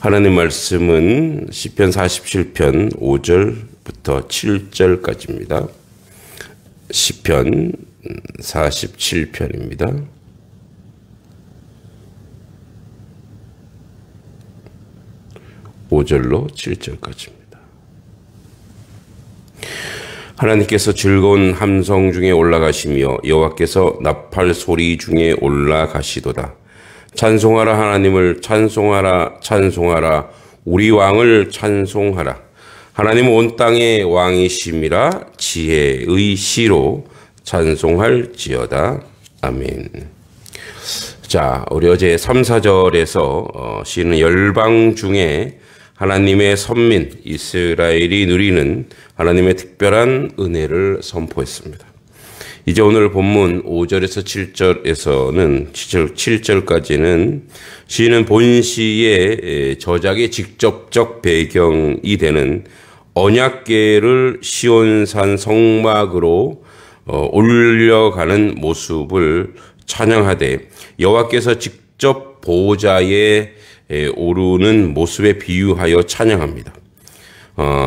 하나님 말씀은 시편 47편 5절부터 7절까지입니다. 시편 47편입니다. 5절로 7절까지입니다. 하나님께서 즐거운 함성 중에 올라가시며 여호와께서 나팔 소리 중에 올라가시도다. 찬송하라, 하나님을 찬송하라, 찬송하라, 우리 왕을 찬송하라. 하나님은 온 땅의 왕이심이라, 지혜의 시로 찬송할지어다. 아멘. 자, 우리 어제 3, 4절에서 시는 열방 중에 하나님의 선민 이스라엘이 누리는 하나님의 특별한 은혜를 선포했습니다. 이제 오늘 본문 5절에서 7절에서는 7절까지는 시는 본시의 저작의 직접적 배경이 되는 언약궤를 시온산 성막으로 올려가는 모습을 찬양하되 여호와께서 직접 보좌에 오르는 모습에 비유하여 찬양합니다.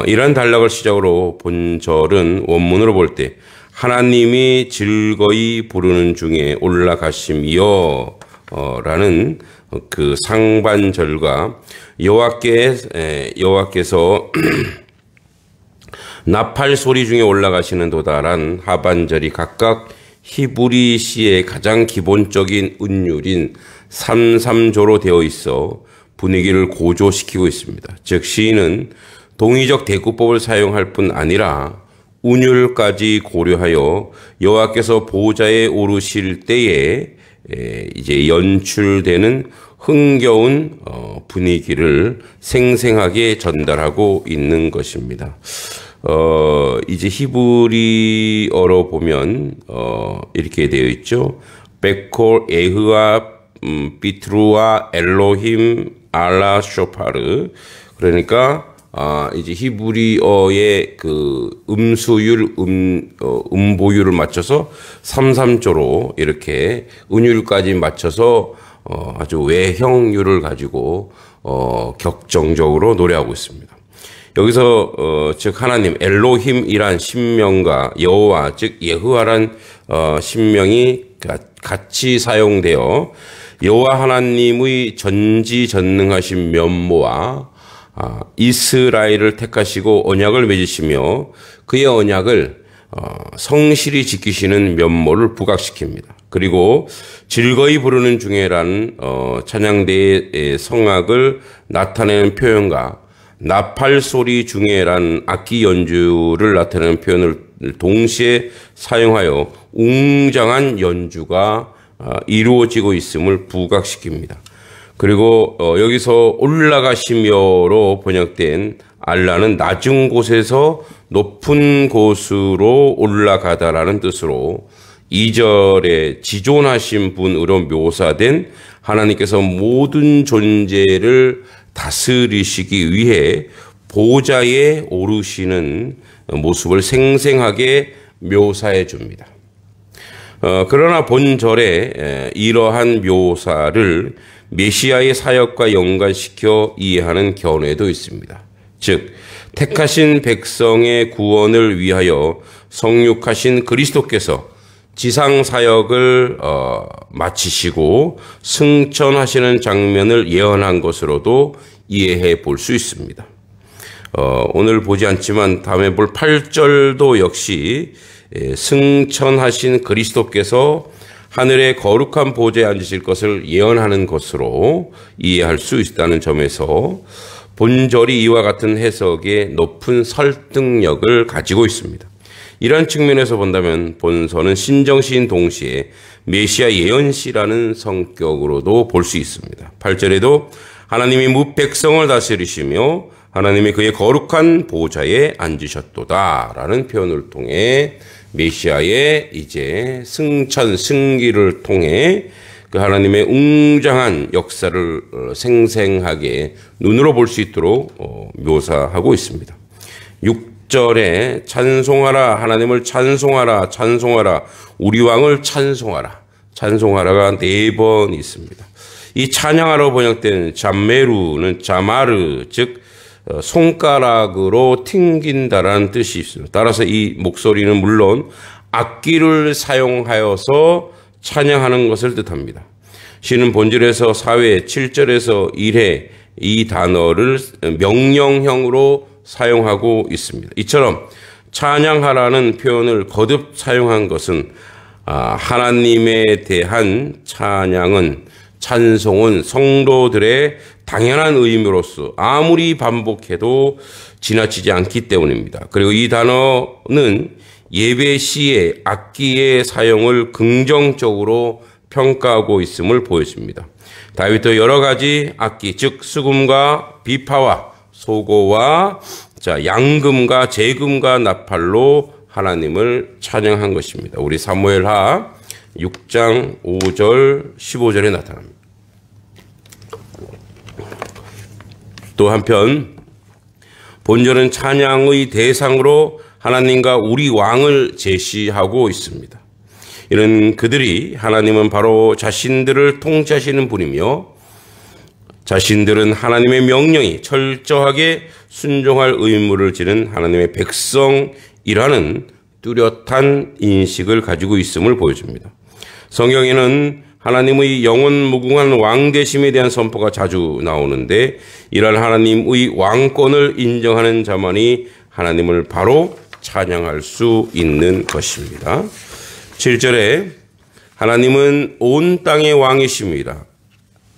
이러한 단락을 시작으로 본절은 원문으로 볼 때 하나님이 즐거이 부르는 중에 올라가심이여 라는 그 상반절과 여호와께서 나팔 소리 중에 올라가시는 도다란 하반절이 각각 히브리 시의 가장 기본적인 운율인 3-3조로 되어 있어 분위기를 고조시키고 있습니다. 즉 시인은 동의적 대구법을 사용할 뿐 아니라 운율까지 고려하여 여호와께서 보좌에 오르실 때에 이제 연출되는 흥겨운 분위기를 생생하게 전달하고 있는 것입니다. 이제 히브리어로 보면 이렇게 되어 있죠. 베콜 에흐아 비트루아 엘로힘 알라 쇼파르. 그러니까 이제 히브리어의 그 음수율, 음보율을 맞춰서 3-3조로 이렇게 은율까지 맞춰서 아주 외형률을 가지고 격정적으로 노래하고 있습니다. 여기서 즉 하나님 엘로힘이란 신명과 여호와 즉 예흐와란 신명이 같이 사용되어 여호와 하나님의 전지전능하신 면모와 이스라엘을 택하시고 언약을 맺으시며 그의 언약을 성실히 지키시는 면모를 부각시킵니다. 그리고 즐거이 부르는 중에라는 찬양대의 성악을 나타내는 표현과 나팔 소리 중에라는 악기 연주를 나타내는 표현을 동시에 사용하여 웅장한 연주가 이루어지고 있음을 부각시킵니다. 그리고 여기서 올라가시며로 번역된 알라는 낮은 곳에서 높은 곳으로 올라가다라는 뜻으로 2절에 지존하신 분으로 묘사된 하나님께서 모든 존재를 다스리시기 위해 보좌에 오르시는 모습을 생생하게 묘사해 줍니다. 그러나 본절에 이러한 묘사를 메시아의 사역과 연관시켜 이해하는 견해도 있습니다. 즉 택하신 백성의 구원을 위하여 성육하신 그리스도께서 지상 사역을 마치시고 승천하시는 장면을 예언한 것으로도 이해해 볼 수 있습니다. 오늘 보지 않지만 다음에 볼 8절도 역시 승천하신 그리스도께서 하늘의 거룩한 보좌에 앉으실 것을 예언하는 것으로 이해할 수 있다는 점에서 본절이 이와 같은 해석에 높은 설득력을 가지고 있습니다. 이런 측면에서 본다면 본서는 신정시인 동시에 메시아 예언시라는 성격으로도 볼 수 있습니다. 8절에도 하나님이 무백성을 다스리시며 하나님이 그의 거룩한 보좌에 앉으셨도다 라는 표현을 통해 메시아의 이제 승천, 승기를 통해 그 하나님의 웅장한 역사를 생생하게 눈으로 볼 수 있도록 묘사하고 있습니다. 6절에 찬송하라, 하나님을 찬송하라, 찬송하라, 우리 왕을 찬송하라. 찬송하라가 4번 있습니다. 이 찬양하러 번역된 잠메루는 자마르, 즉 손가락으로 튕긴다라는 뜻이 있습니다. 따라서 이 목소리는 물론 악기를 사용하여서 찬양하는 것을 뜻합니다. 시는 본절에서 4회, 7절에서 1회 이 단어를 명령형으로 사용하고 있습니다. 이처럼 찬양하라는 표현을 거듭 사용한 것은 하나님에 대한 찬송은 성도들의 당연한 의무로서 아무리 반복해도 지나치지 않기 때문입니다. 그리고 이 단어는 예배 시에 악기의 사용을 긍정적으로 평가하고 있음을 보여줍니다. 다윗도 여러 가지 악기, 즉 수금과 비파와 소고와 양금과 재금과 나팔로 하나님을 찬양한 것입니다. 우리 사무엘하 6장 5절 15절에 나타납니다. 또 한편 본절은 찬양의 대상으로 하나님과 우리 왕을 제시하고 있습니다. 이는 그들이 하나님은 바로 자신들을 통치하시는 분이며 자신들은 하나님의 명령이 철저하게 순종할 의무를 지는 하나님의 백성이라는 뚜렷한 인식을 가지고 있음을 보여줍니다. 성경에는 하나님의 영원 무궁한 왕되심에 대한 선포가 자주 나오는데 이러한 하나님의 왕권을 인정하는 자만이 하나님을 바로 찬양할 수 있는 것입니다. 7절에 하나님은 온 땅의 왕이십니다.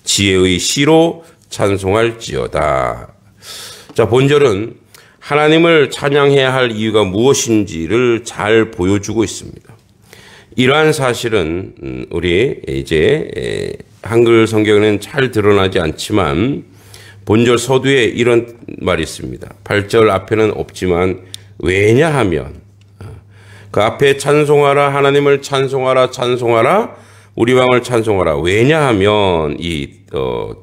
지혜의 시로 찬송할지어다. 자, 본절은 하나님을 찬양해야 할 이유가 무엇인지를 잘 보여주고 있습니다. 이러한 사실은 우리 이제 한글 성경에는 잘 드러나지 않지만 본절 서두에 이런 말이 있습니다. 8절 앞에는 없지만 왜냐하면 그 앞에 찬송하라, 하나님을 찬송하라, 찬송하라, 우리 왕을 찬송하라. 왜냐하면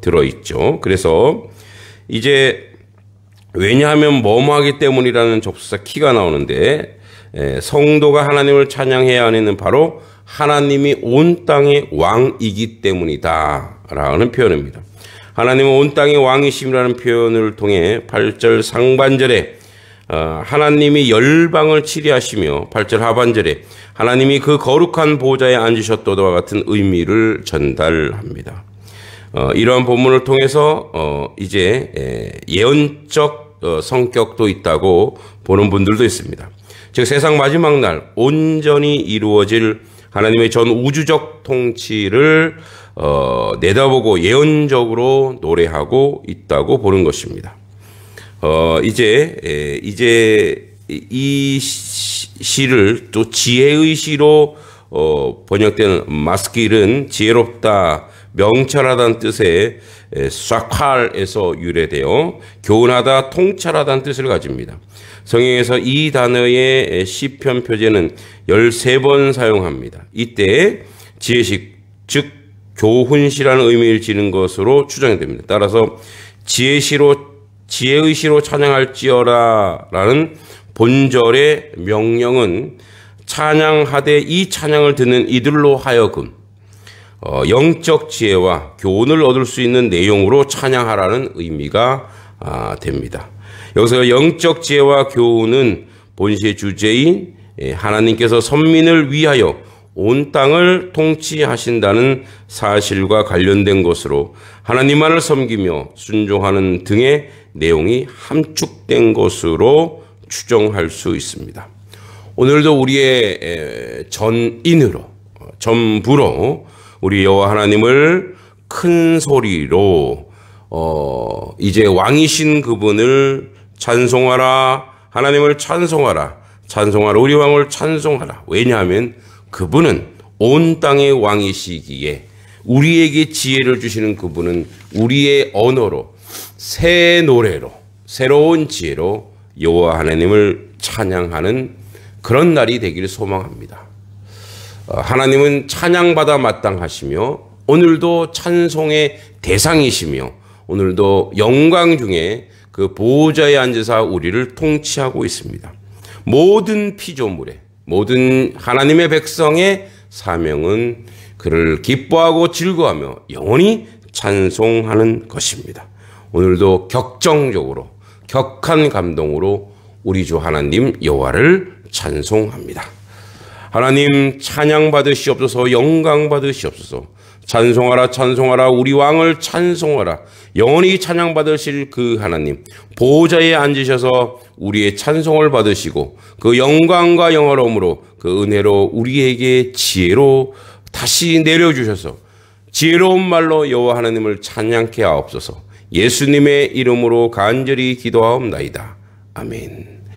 들어있죠. 그래서 이제 왜냐하면 뭐뭐하기 때문이라는 접속사 키가 나오는데 성도가 하나님을 찬양해야 하는 바로 하나님이 온 땅의 왕이기 때문이다 라는 표현입니다. 하나님은 온 땅의 왕이심이라는 표현을 통해 8절 상반절에 하나님이 열방을 치리하시며 8절 하반절에 하나님이 그 거룩한 보좌에 앉으셨도와 같은 의미를 전달합니다. 이러한 본문을 통해서 이제 예언적 성격도 있다고 보는 분들도 있습니다. 즉 세상 마지막 날 온전히 이루어질 하나님의 전 우주적 통치를 내다보고 예언적으로 노래하고 있다고 보는 것입니다. 이제 이 시를 또 지혜의 시로 번역된 마스길은 지혜롭다, 명철하다는 뜻의 싹칼에서 유래되어 교훈하다, 통찰하다는 뜻을 가집니다. 성경에서 이 단어의 시편 표제는 13번 사용합니다. 이때 지혜식, 즉 교훈시라는 의미를 지닌 것으로 추정이 됩니다. 따라서 지혜의 시로 찬양할지어라 라는 본절의 명령은 찬양하되 이 찬양을 듣는 이들로 하여금 영적 지혜와 교훈을 얻을 수 있는 내용으로 찬양하라는 의미가 됩니다. 여기서 영적 지혜와 교훈은 본시의 주제인 하나님께서 선민을 위하여 온 땅을 통치하신다는 사실과 관련된 것으로 하나님만을 섬기며 순종하는 등의 내용이 함축된 것으로 추정할 수 있습니다. 오늘도 우리의 전부로 우리 여호와 하나님을 큰 소리로 이제 왕이신 그분을 찬송하라, 하나님을 찬송하라, 우리 왕을 찬송하라. 왜냐하면 그분은 온 땅의 왕이시기에 우리에게 지혜를 주시는 그분은 우리의 언어로 새 노래로 새로운 지혜로 여호와 하나님을 찬양하는 그런 날이 되기를 소망합니다. 하나님은 찬양받아 마땅하시며 오늘도 찬송의 대상이시며 오늘도 영광 중에 그 보호자에 앉으사 우리를 통치하고 있습니다. 모든 피조물의 모든 하나님의 백성의 사명은 그를 기뻐하고 즐거워하며 영원히 찬송하는 것입니다. 오늘도 격정적으로 격한 감동으로 우리 주 하나님 여호와를 찬송합니다. 하나님 찬양 받으시옵소서. 영광 받으시옵소서. 찬송하라 찬송하라 우리 왕을 찬송하라. 영원히 찬양 받으실 그 하나님 보좌에 앉으셔서 우리의 찬송을 받으시고 그 영광과 영화로움으로 그 은혜로 우리에게 지혜로 다시 내려주셔서 지혜로운 말로 여호와 하나님을 찬양케 하옵소서. 예수님의 이름으로 간절히 기도하옵나이다. 아멘.